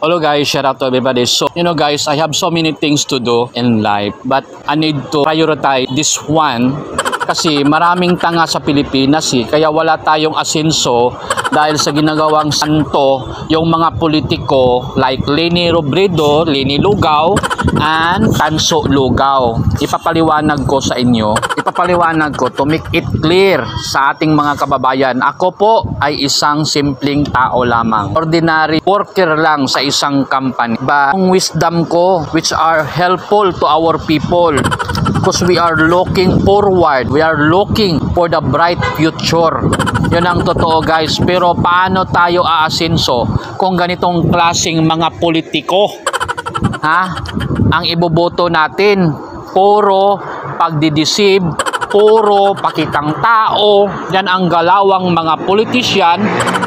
Hello guys, shout out to everybody. So, guys, I have so many things to do in life, but I need to prioritize this one kasi maraming tanga sa Pilipinas kaya wala tayong asenso dahil sa ginagawang santo yung mga politiko like Leni Robredo, Leni Lugao, and Tanso Lugao. Ipapaliwanag ko sa inyo, ipapaliwanag ko to make it clear sa ating mga kababayan. Ako po ay isang simpleng tao lamang, ordinary worker lang sa isang company. Ang wisdom ko which are helpful to our people because we are looking forward, we are looking for the bright future. Yun ang totoo guys. Pero paano tayo aasenso kung ganitong klaseng mga politiko ang iboboto natin? Puro pagdideceive, puro pakitang tao. Yan ang galawang mga politician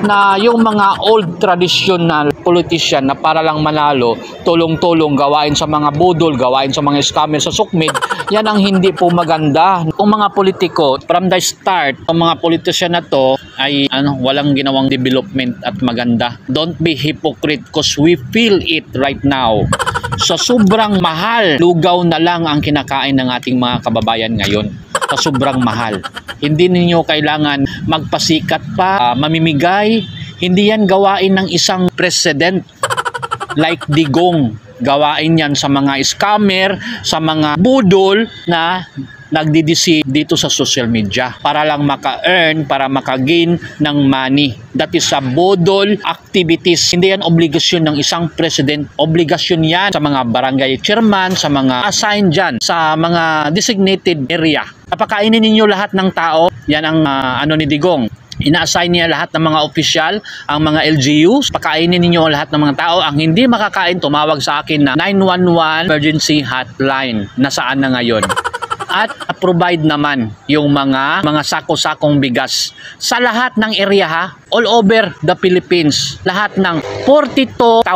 na yung mga old traditional politician na para lang manalo, tulong-tulong gawain sa mga budol, gawain sa mga scammer sa sukmid. Yan ang hindi po maganda. Kung mga politiko, from the start, ang mga politician na to ay walang ginawang development at maganda. Don't be hypocrite because we feel it right now. Sa sobrang mahal, lugaw na lang ang kinakain ng ating mga kababayan ngayon. Sa sobrang mahal. Hindi ninyo kailangan magpasikat pa, mamimigay. Hindi yan gawain ng isang president like Digong. Gawain yan sa mga scammer, sa mga budol na nagdideceive dito sa social media para lang maka-earn, para maka-gain ng money. That is a budol activities. Hindi yan obligasyon ng isang president. Obligasyon yan sa mga barangay chairman, sa mga assigned dyan, sa mga designated area. Napakainin ninyo lahat ng tao. Yan ang ni Digong. Ina-assign niya lahat ng mga opisyal, ang mga LGUs. Pakainin ninyo lahat ng mga tao. Ang hindi makakain, tumawag sa akin na 911 emergency hotline. Nasaan na ngayon? At provide naman yung mga sako-sakong bigas sa lahat ng area all over the Philippines. Lahat ng 42,000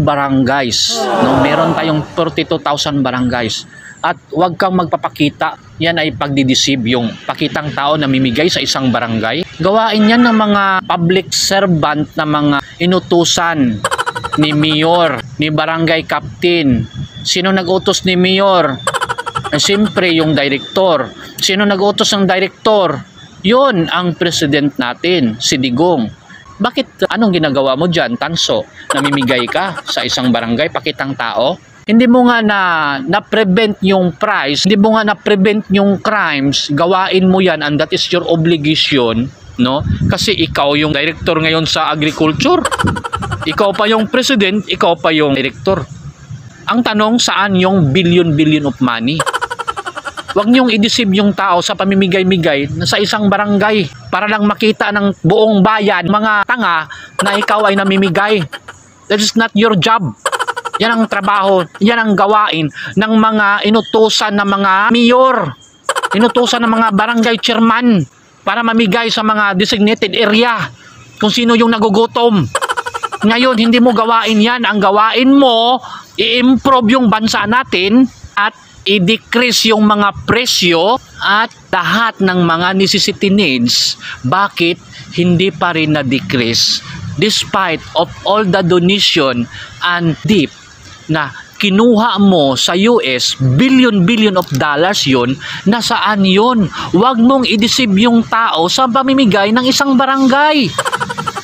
barangays. Meron tayong 42,000 barangays. At huwag kang magpapakita. Yan ay pagdideceive, yung pakitang tao na mimigay sa isang barangay. Gawain yan ng mga public servant na mga inutusan ni mayor, ni barangay captain. Sino nag-utos ni mayor? Siyempre yung director. Sino nag-utos ng director? Yun ang president natin, si Digong. Bakit anong ginagawa mo dyan, Tanso? Namimigay ka sa isang barangay, pakitang tao? Hindi mo nga na-prevent yung price, hindi mo nga na-prevent yung crimes, gawain mo yan and that is your obligation, no? Kasi ikaw yung director ngayon sa agriculture. Ikaw pa yung president, ikaw pa yung director. Ang tanong, saan yung billion of money? Huwag niyong i-deceive yung tao sa pamimigay-migay sa isang barangay para lang makita ng buong bayan, mga tanga, na ikaw ay namimigay. That is not your job. Yan ang trabaho, yan ang gawain ng mga inutusan ng mga mayor, inutusan ng mga barangay chairman para mamigay sa mga designated area kung sino yung nagugutom. Ngayon, hindi mo gawain yan. Ang gawain mo, i-improve yung bansa natin at i-decrease yung mga presyo at lahat ng mga necessity needs. Bakit hindi pa rin na-decrease? Despite of all the donation and deep na kinuha mo sa US, billion of dollars yun, nasaan yun? Huwag mong i-deceive yung tao sa pamimigay ng isang barangay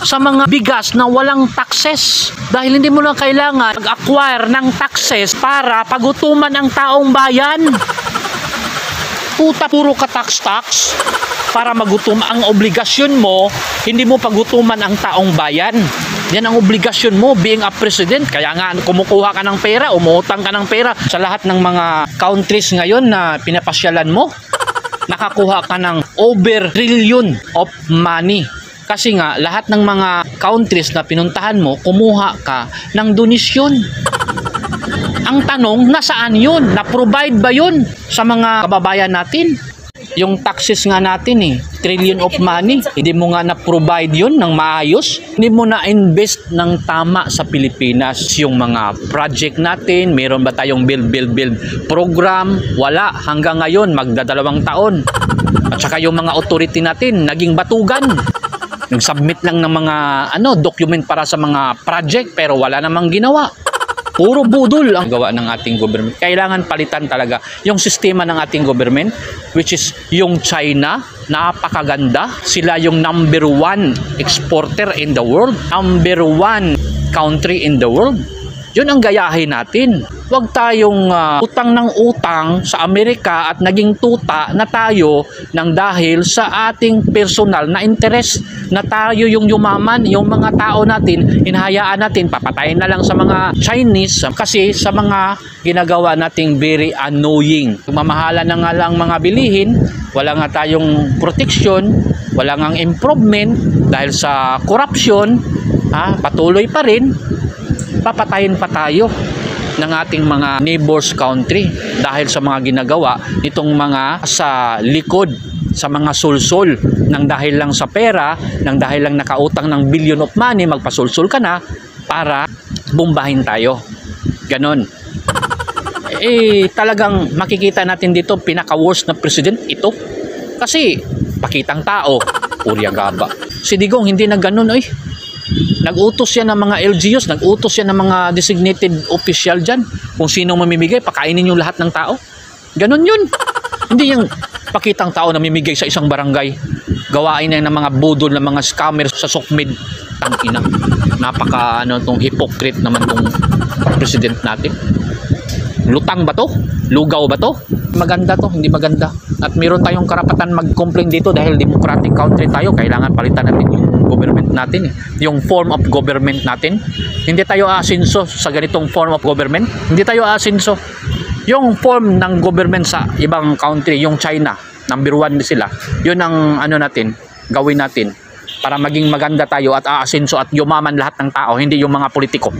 sa mga bigas na walang taxes dahil hindi mo lang kailangan mag-acquire ng taxes para pagutuman ang taong bayan. Puta, puro ka tax para magutom. Ang obligasyon mo, hindi mo pagutuman ang taong bayan. Yan ang obligasyon mo being a president. Kaya nga kumukuha ka ng pera, umuutang ka ng pera sa lahat ng mga countries ngayon na pinapasyalan mo. Nakakuha ka ng over trillion of money. Kasi nga lahat ng mga countries na pinuntahan mo, kumuha ka ng donasyon. Ang tanong, nasaan yun? Na-provide ba yun sa mga kababayan natin? Yung taxes nga natin trillion of money, hindi mo nga na-provide yun ng maayos. Hindi mo na-invest ng tama sa Pilipinas. Yung mga project natin, meron ba tayong build program? Wala. Hanggang ngayon, magdadalawang taon. At saka yung mga authority natin, naging batugan. Nag-submit lang ng mga document para sa mga project pero wala namang ginawa. Puro budol ang gawa ng ating government. Kailangan palitan talaga yung sistema ng ating government, which is yung China. Napakaganda. Sila yung number 1 exporter in the world. Number 1 country in the world. Yun ang gayahin natin. Huwag tayong utang ng utang sa Amerika at naging tuta na tayo nang dahil sa ating personal na interest na tayo yung yumaman, yung mga tao natin, hinahayaan natin, papatayin na lang sa mga Chinese kasi sa mga ginagawa nating very annoying. Mamahala na nga lang mga bilihin, wala nga tayong protection, wala nga improvement dahil sa corruption, patuloy pa rin. Papatayin pa tayo ng ating mga neighbors country dahil sa mga ginagawa nitong mga sa likod, sa mga sulsul, nang dahil lang sa pera, nang dahil lang nakautang ng billion of money, magpasulsul ka na para bombahin tayo. Ganon. Talagang makikita natin dito pinaka-worst na president ito. Kasi pakitang tao, puryagaba. Si Digong hindi na ganon Nag-utos yan ng mga LGUs, nag-utos yan ng mga designated official dyan. Kung sino mamimigay, pakainin yung lahat ng tao. Ganon yun. Hindi yung pakitang tao na mamimigay sa isang barangay. Gawain yan ng mga budol, ng mga scammers sa SOCMED. Tangina. Napaka tong hypocrite naman tong president natin. Lutang ba to? Lugaw ba to? Maganda to, hindi maganda. At meron tayong karapatan mag-complain dito dahil democratic country tayo. Kailangan palitan natin yung government natin. Yung form of government natin. Hindi tayo aasinso sa ganitong form of government. Hindi tayo aasinso. Yung form ng government sa ibang country, yung China, number 1 sila. Yun ang natin, gawin natin para maging maganda tayo at aasinso at yumaman lahat ng tao, hindi yung mga politiko.